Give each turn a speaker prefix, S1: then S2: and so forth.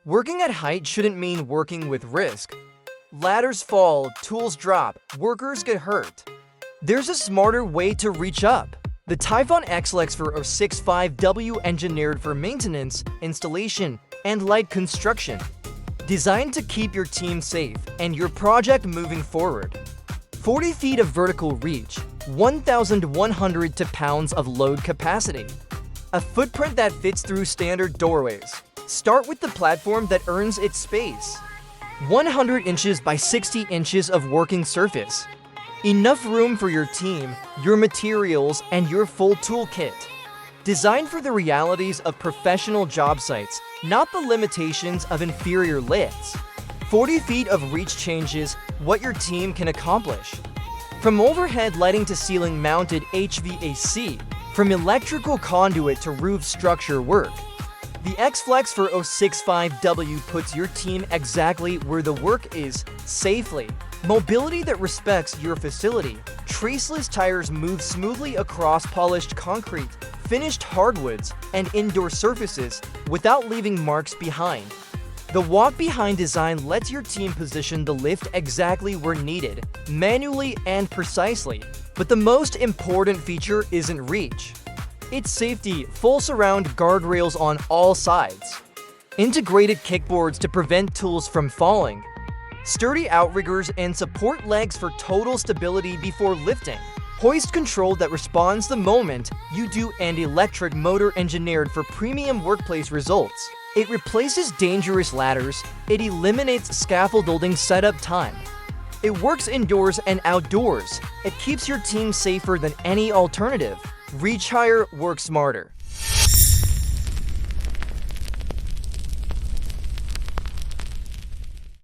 S1: Working at height shouldn't mean working with risk. Ladders fall, tools drop, workers get hurt. There's a smarter way to reach up. The TYPHON xFlex 4065W engineered for maintenance, installation, and light construction. Designed to keep your team safe and your project moving forward. 40 feet of vertical reach, 1,100 pounds of load capacity. A footprint that fits through standard doorways. Start with the platform that earns its space. 100 inches by 60 inches of working surface. Enough room for your team, your materials, and your full toolkit. Designed for the realities of professional job sites, not the limitations of inferior lifts. 40 feet of reach changes what your team can accomplish. From overhead lighting to ceiling-mounted HVAC, from electrical conduit to roof structure work. The xFlex 4065W puts your team exactly where the work is, safely. Mobility that respects your facility. Traceless tires move smoothly across polished concrete, finished hardwoods, and indoor surfaces without leaving marks behind. The walk-behind design lets your team position the lift exactly where needed, manually and precisely. But the most important feature isn't reach. It's safety, full surround guardrails on all sides. Integrated kickboards to prevent tools from falling. Sturdy outriggers and support legs for total stability before lifting. Hoist control that responds the moment you do, and electric motor engineered for premium workplace results. It replaces dangerous ladders. It eliminates scaffolding setup time. It works indoors and outdoors. It keeps your team safer than any alternative. Reach higher, work smarter.